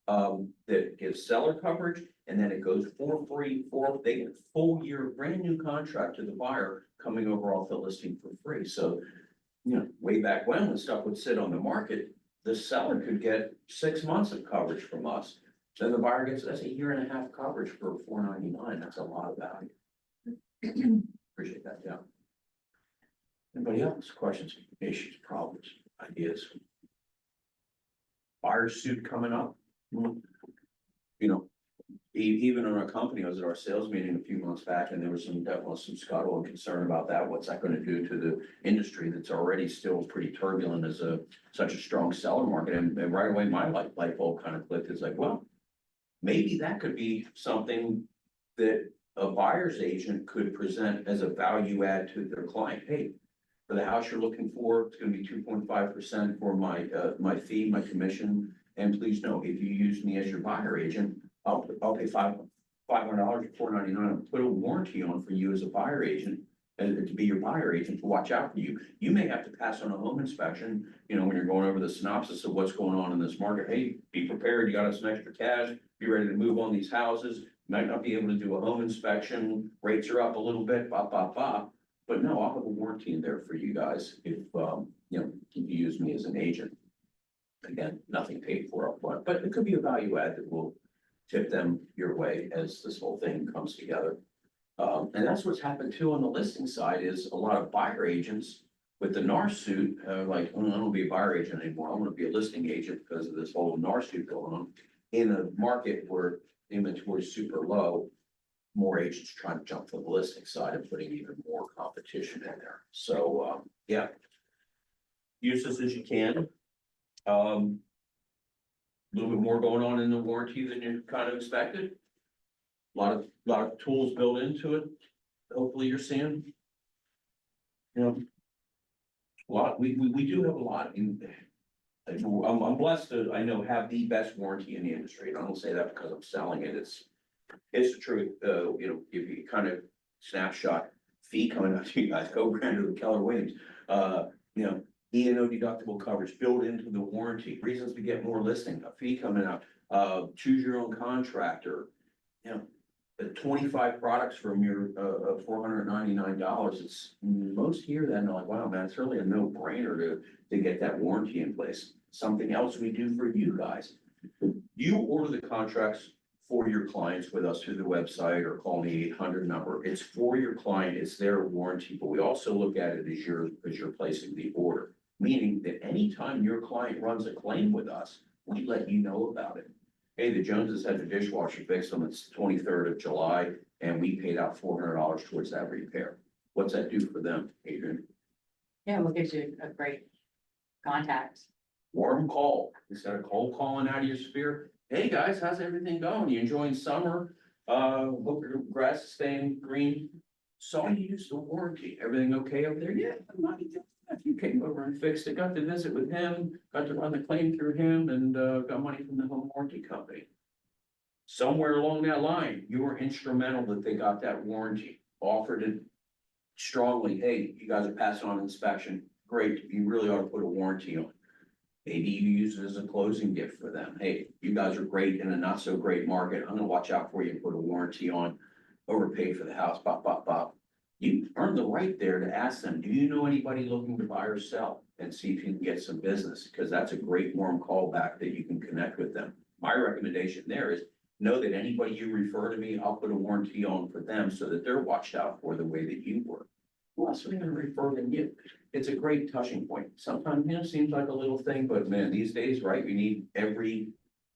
$825, that gives seller coverage. And then it goes for free they get a full year brand new contract to the buyer coming over off the listing for free. So, way back when stuff would sit on the market, the seller could get 6 months of coverage from us. Then the buyer gets, that's 1.5 years coverage for $499. That's a lot of value. Appreciate that, yeah. Anybody else? Questions, issues, problems, ideas? Buyer suit coming up. Even in our company, I was at our sales meeting a few months back and there was definitely some scuttle and concern about that. What's that gonna do to the industry that's already still pretty turbulent as such a strong seller market? And right away, my light bulb kind of clicked. It's like, well, maybe that could be something that a buyer's agent could present as a value add to their client. Hey, for the house you're looking for, it's gonna be 2.5% for my fee, my commission. And please know, if you use me as your buyer agent, I'll pay $500 or $499, I'll put a warranty on for you as a buyer agent. And to be your buyer agent to watch out for you. You may have to pass on a home inspection, you know, when you're going over the synopsis of what's going on in this market. Hey, be prepared, you got some extra cash, be ready to move on these houses. You might not be able to do a home inspection, rates are up a little bit, bop, bop, bop. But no, I'll have a warranty in there for you guys if, you know, if you use me as an agent. Again, nothing paid for upfront, but it could be a value add that will tip them your way as this whole thing comes together. And that's what's happened too on the listing side is a lot of buyer agents with the NAR suit, like, I don't want to be a buyer agent anymore. I want to be a listing agent because of this whole NAR suit going on. In a market where inventory is super low, more agents trying to jump to the listing side and putting even more competition in there. So, yeah. Use this as you can. Little bit more going on in the warranty than you kind of expected. Lot of tools built into it. Hopefully you're seeing. You know. We do have a lot in. I'm blessed to, I know, have the best warranty in the industry. And I don't say that because I'm selling it. It's the truth. You know, give you kind of snapshot fee coming out to you guys, co-branded with Keller Williams. You know, E&O deductible coverage built into the warranty, reasons to get more listing, a fee coming out, choose your own contractor. You know, 25 products from your, $499. It's, most hear that and they're like, wow, man, it's really a no-brainer to get that warranty in place. Something else we do for you guys. You order the contracts for your clients with us through the website or call the 800 number. It's for your client, it's their warranty, but we also look at it as you're placing the order. Meaning that anytime your client runs a claim with us, we let you know about it. Hey, the Joneses had the dishwasher fixed on the 23rd of July, and we paid out $400 towards that repair. What's that do for them, Adrian? Yeah, we'll get you a great contact. Warm call, instead of cold calling out of your sphere. Hey, guys, how's everything going? You enjoying summer? Hope your grass is staying green. Saw you use the warranty. Everything okay over there? Yeah, you came over and fixed it. Got to visit with him, got to run the claim through him and got money from the home warranty company. Somewhere along that line, you were instrumental that they got that warranty, offered it strongly. Hey, you guys are passing on inspection. Great, you really ought to put a warranty on. Maybe you use it as a closing gift for them. Hey, you guys are great in a not so great market. I'm gonna watch out for you and put a warranty on, overpay for the house, bop, bop, bop. You earn the right there to ask them, do you know anybody looking to buy or sell? And see if you can get some business, because that's a great warm callback that you can connect with them. My recommendation there is know that anybody you refer to me, I'll put a warranty on for them so that they're watched out for the way that you were. Who else are they gonna refer than you? It's a great touching point. Sometimes, you know, seems like a little thing, but man, these days, right, we need every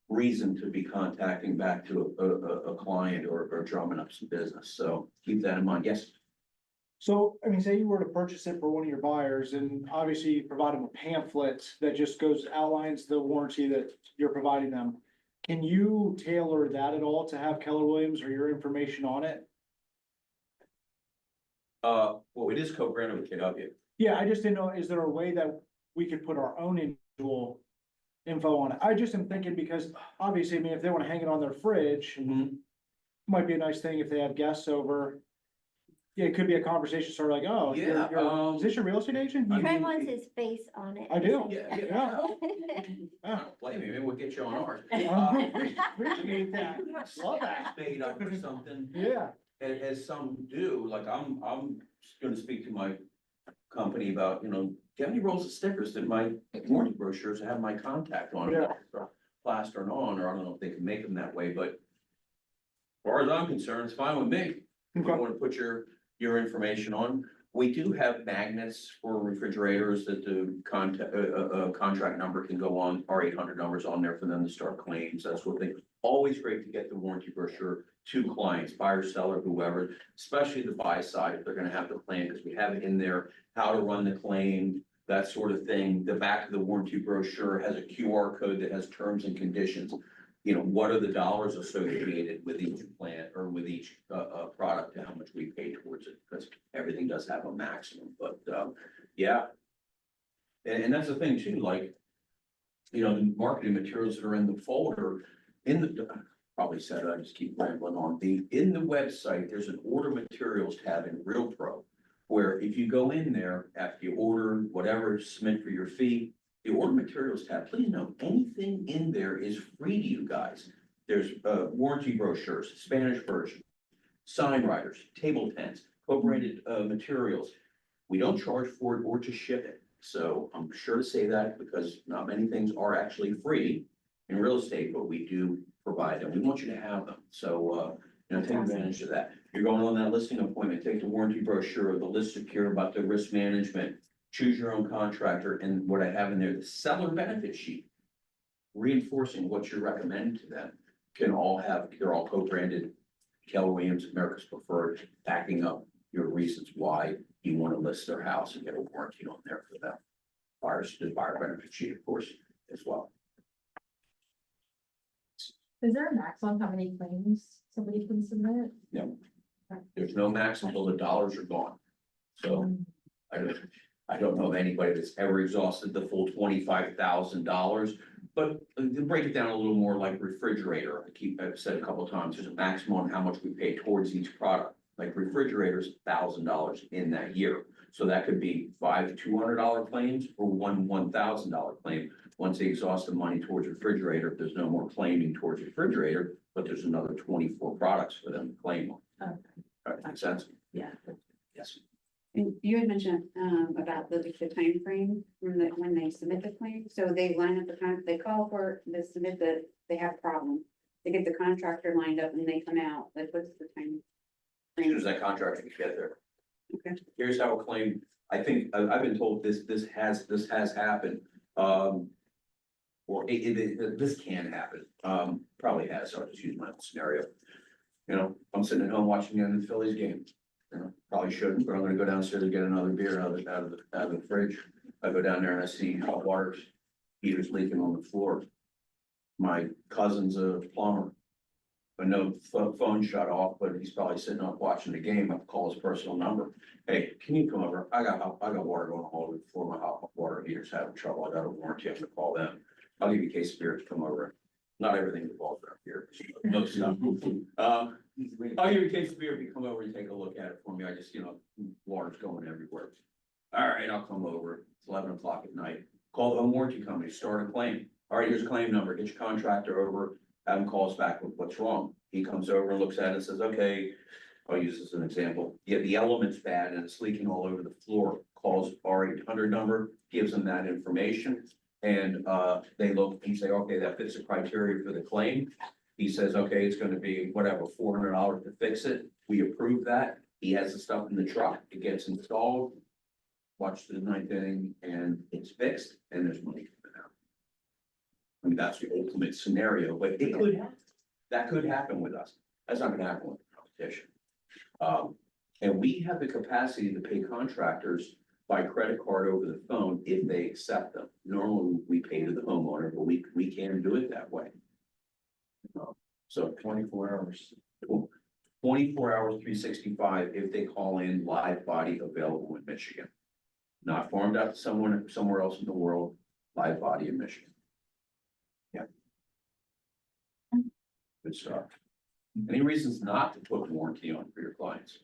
reason to be contacting back to a client or drumming up some business. So keep that in mind. Yes. So, I mean, say you were to purchase it for one of your buyers and obviously you provide them a pamphlet that just outlines the warranty that you're providing them. Can you tailor that at all to have Keller Williams or your information on it? Well, it is co-branded with KW. Yeah, I just didn't know, is there a way that we could put our own individual info on it? I just am thinking because obviously, I mean, if they want to hang it on their fridge, might be a nice thing if they have guests over. Yeah, it could be a conversation sort of like, oh, Yeah, is this your real estate agent? Trey wants his face on it. I do. Yeah. Yeah. Blame me, maybe we'll get you on ours. Appreciate that. Love that. Made up or something. Yeah. As some do, like I'm gonna speak to my company about, you know, do you have any rolls of stickers that my warranty brochures have my contact on it? Plastered on, or I don't know if they can make them that way, but as far as I'm concerned, it's fine with me. If you Okay. wanna put your information on, We do have magnets for refrigerators that the contract number can go on, our 800 numbers on there for them to start claims, that sort of thing. Always great to get the warranty brochure to clients, buyer, seller, whoever, especially the buy side, if they're gonna have the plan, because we have it in there, how to run the claim, that sort of thing. The back of the warranty brochure has a QR code that has terms and conditions. You know, what are the dollars associated with each plan or with each product and how much we pay towards it, because everything does have a maximum, but yeah. And that's the thing too, like, you know, the marketing materials that are in the folder, in the, probably said it, I just keep rambling on, in the website, there's an order materials tab in Real Pro. Where if you go in there after you order whatever, submit for your fee, the order materials tab, please note, anything in there is free to you guys. There's warranty brochures, Spanish version, sign writers, table tents, co-branded materials. We don't charge for it or to ship it. So I'm sure to say that because not many things are actually free in real estate, but we do provide them. We want you to have them. So, you know, take advantage of that. You're going on that listing appointment, take the warranty brochure, the list secure about the risk management, choose your own contractor, and what I have in there, the seller benefit sheet. Reinforcing what you recommend to them can all have, they're all co-branded, Keller Williams, America's Preferred, backing up your reasons why you want to list their house and get a warranty on there for them. Buyers, the buyer benefit sheet, of course, as well. Is there a max on how many claims somebody can submit? There's no max until the dollars are gone. So I don't know of anybody that's ever exhausted the full $25,000. But to break it down a little more like refrigerator, I've said a couple of times, there's a maximum on how much we pay towards each product. Like refrigerators, $1,000 in that year. So that could be 5 $200 claims or one $1,000 claim. Once they exhaust the money towards refrigerator, there's no more claiming towards refrigerator, but there's another 24 products for them to claim on. Okay. All right, makes sense? Yeah. Yes. And you had mentioned, about the time frame when they submit the claim, so they line up they call for, they submit they have a problem. They get the contractor lined up and they come out, like, what's the time? As soon as that contractor can get there. Okay. Here's how a claim, I think, I've been told this has happened. Or this can happen, probably has, so I'll just use my own scenario. You know, I'm sitting at home watching the end of the Phillies game. You know, probably shouldn't, but I'm gonna go downstairs and get another beer out of the fridge. I go down there and I see hot water heaters leaking on the floor. My cousin's a plumber. I know the phone shut off, but he's probably sitting up watching the game. I call his personal number. Hey, can you come over? I got water going all over the floor. My hot water heater's having trouble. I got a warranty. I'm gonna call them. I'll give you a case of beer to come over. Not everything involved around here. Most stuff. I'll give you a case of beer if you come over and take a look at it for me. I just, you know, water's going everywhere. All right, I'll come over. It's 11 o'clock at night. Call the home warranty company, start a claim. All right, here's a claim number. Get your contractor over. Have him call us back with what's wrong. He comes over and looks at it and says, okay, I'll use this as an example. Yeah, the element's bad and it's leaking all over the floor. Calls our 800 number, gives them that information. And they look and say, okay, that fits the criteria for the claim. He says, okay, it's gonna be whatever, $400 to fix it. We approve that. He has the stuff in the truck. It gets installed. Watch the ninth inning and it's fixed and there's money coming out. I mean, that's the ultimate scenario, but it could, that could happen with us. That's not gonna happen with the competition. And we have the capacity to pay contractors by credit card over the phone if they accept them. Normally, we pay to the homeowner, but we can do it that way. So 24 hours. 24 hours, 365, if they call in live body available in Michigan. Not farmed out to someone somewhere else in the world, live body in Michigan. Yeah. Good stuff. Any reasons not to put warranty on for your clients?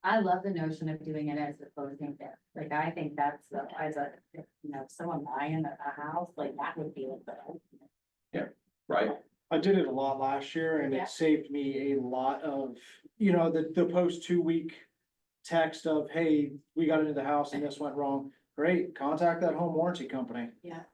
I love the notion of doing it as a closing gift. Like, I think that's, as a, you know, someone buying a house, like, that would be like the. Right? I did it a lot last year and Yeah. it saved me a lot of, you know, the post 2 week text of, hey, we got into the house and this went wrong. Great, contact that home warranty company. Yeah.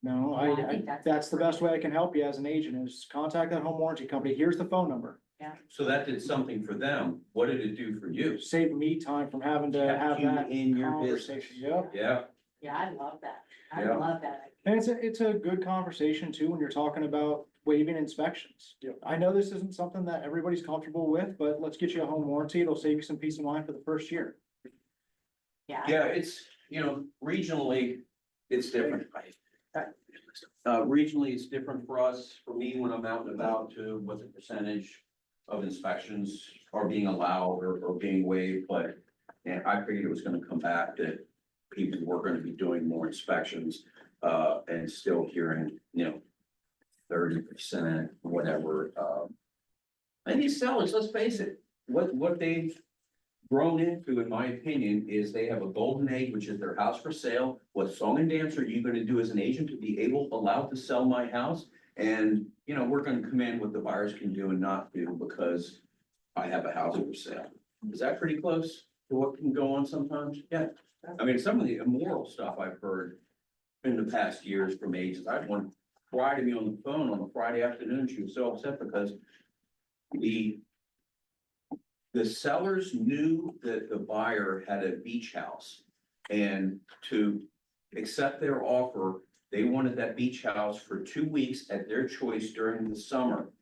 No, Yeah, I think that's the best way I can help you as an agent is contact that home warranty company. Here's the phone number. So that did something for them. What did it do for you? Save me time from having to Kept have you that in your conversation, business. yeah. Yeah, Yeah, I love that. I Yeah. love that. And it's a good conversation too, when you're talking about waiving inspections. I know this isn't something that everybody's comfortable with, but let's get you a home warranty. It'll save you some peace of mind for the first year. Yeah. Yeah, it's, regionally, it's different. Regionally, it's different for us, for me, when I'm out and about, to what the percentage of inspections are being allowed or being waived, but yeah, I figured it was gonna come back that people were gonna be doing more inspections, and still hearing, 30%, whatever, and these sellers, let's face it, what they've grown into, in my opinion, is they have a golden egg, which is their house for sale. What song and dance are you gonna do as an agent to be allowed to sell my house? And, we're gonna command what the buyers can do and not do because I have a house for sale. Is that pretty close to what can go on sometimes? Yeah. I mean, some of the immoral stuff I've heard in the past years from agents. I had one cry to me on the phone on a Friday afternoon. She was so upset because the sellers knew that the buyer had a beach house. And to accept their offer, they wanted that beach house for 2 weeks at their choice during the summer.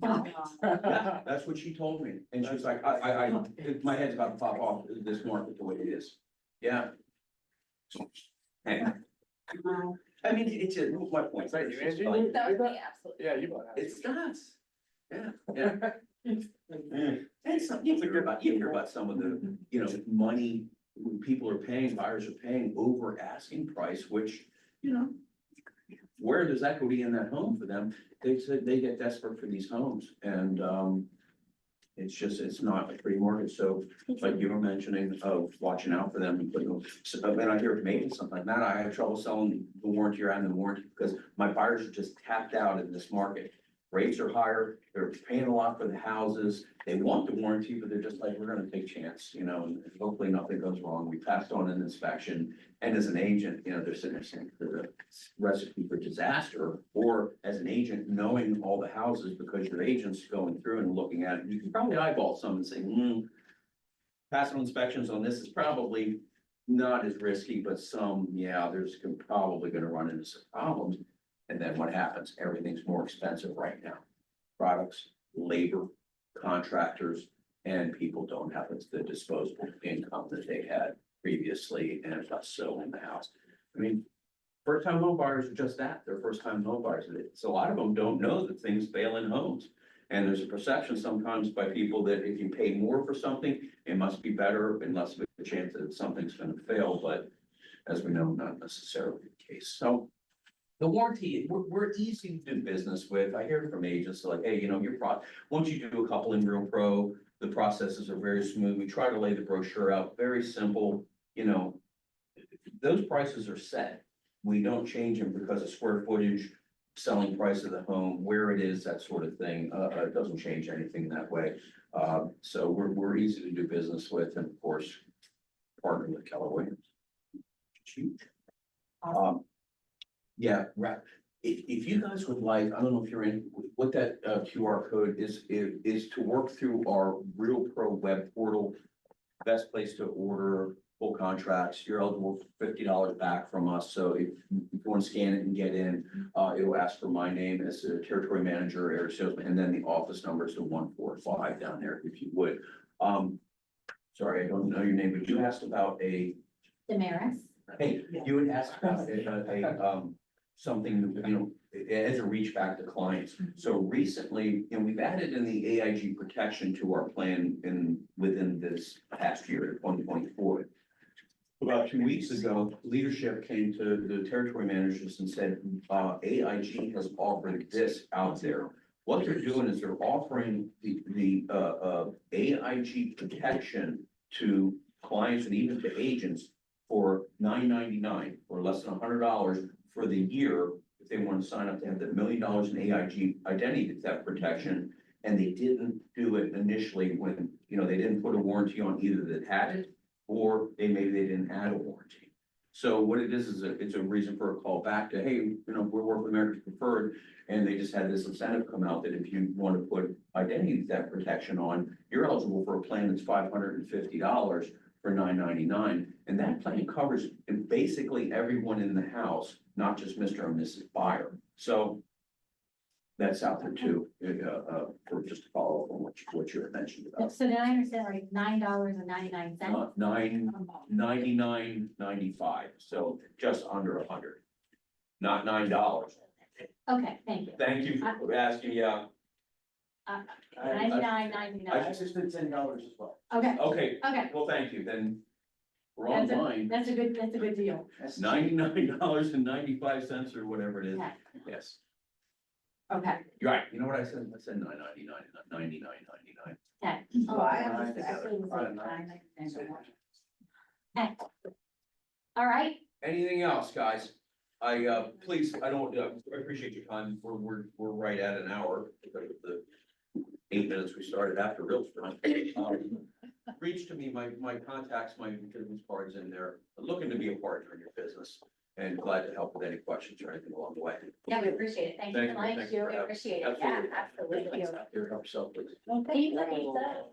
Yeah, that's what she told me. And she was like, my head's about to pop off this market the way it is. Yeah. Hey, I mean, it's just my point, right? It's just like- That would be absolutely. Yeah, you. It's nuts. Yeah, yeah. And some, you hear about some of the, money people are paying, buyers are paying over asking price, which, where does equity in that home for them? They said they get desperate for these homes and, it's not a free mortgage. So like you were mentioning of watching out for them and putting, and I hear from agents something like that, I have trouble selling the warranty or adding the warranty because my buyers are just tapped out in this market. Rates are higher, they're paying a lot for the houses, they want the warranty, but they're just like, we're gonna take chance, and hopefully nothing goes wrong. We passed on an inspection, and as an agent, they're sitting there saying, the recipe for disaster, or as an agent, knowing all the houses, because your agent's going through and looking at it, you can probably eyeball some and say, passing inspections on this is probably not as risky, but some, there's probably gonna run into some problems. And then what happens? Everything's more expensive right now. Products, labor, contractors, and people don't have the disposable income that they had previously, and thus so in the house. I mean, first time home buyers are just that. They're first time home buyers. So a lot of them don't know that things fail in homes. And there's a perception sometimes by people that if you pay more for something, it must be better and less of a chance that something's gonna fail, but as we know, not necessarily the case. So the warranty, we're easy to do business with. I hear from agents like, hey, once you do a couple in Real Pro, the processes are very smooth. We try to lay the brochure out, very simple, those prices are set. We don't change them because of square footage, selling price of the home, where it is, that sort of thing. It doesn't change anything that way. So we're easy to do business with, and of course, partner with Keller Williams. It's huge. Yeah, right. If you guys would like, I don't know if you're in, what that QR code is to work through our Real Pro web portal. Best place to order full contracts. You're eligible for $50 back from us. So if you want to scan it and get in, it will ask for my name as a territory manager, area salesman, and then the office number is the 145 down there, if you would. Sorry, I don't know your name, but you asked about Damaris. Hey, you would ask about something, as a reach back to clients. So recently, we've added in the AIG protection to our plan within this past year, 2024. About 2 weeks ago, leadership came to the territory managers and said, AIG has offered this out there. What they're doing is they're offering the AIG protection to clients and even to agents for $9.99 or less than $100 for the year. If they want to sign up to have that $1 million in AIG identity theft protection, and they didn't do it initially when, they didn't put a warranty on either that had it, or maybe they didn't add a warranty. So what it is it's a reason for a call back to, hey, you know, we're working with American Preferred. And they just had this incentive come out that if you want to put identity theft protection on, you're eligible for a plan that's $550 for $9.99. And that plan covers basically everyone in the house, not just Mr. and Mrs. Buyer. So that's out there too, for just to follow up on what you had mentioned about. So did I understand, like $9.99? $9.99.95, so just under 100, not $9. Okay, thank you. Thank you for asking, yeah. $99.99. just did $10 as well. Okay, Okay, okay. well, thank you, then we're That's a- online, That's a good deal. $99.95 or whatever it is, Okay, yes. okay, You're right, you know what I said, $9.99, not $99.99. okay. Oh, I Alright, understand. I thought it was like alright. 9.99. All right, Anything else, guys? Please, I don't, I appreciate your time, we're right at an hour, because of the 8 minutes we started after real time. Reach to me, my contacts, my business cards in there, looking to be a partner in your business, and glad to help with any questions or anything along the way. yeah, we appreciate it. Thank you. Thank you, thank you for We having- appreciate it. Yeah, absolutely. Here, help yourself, please. Pizza, pizza.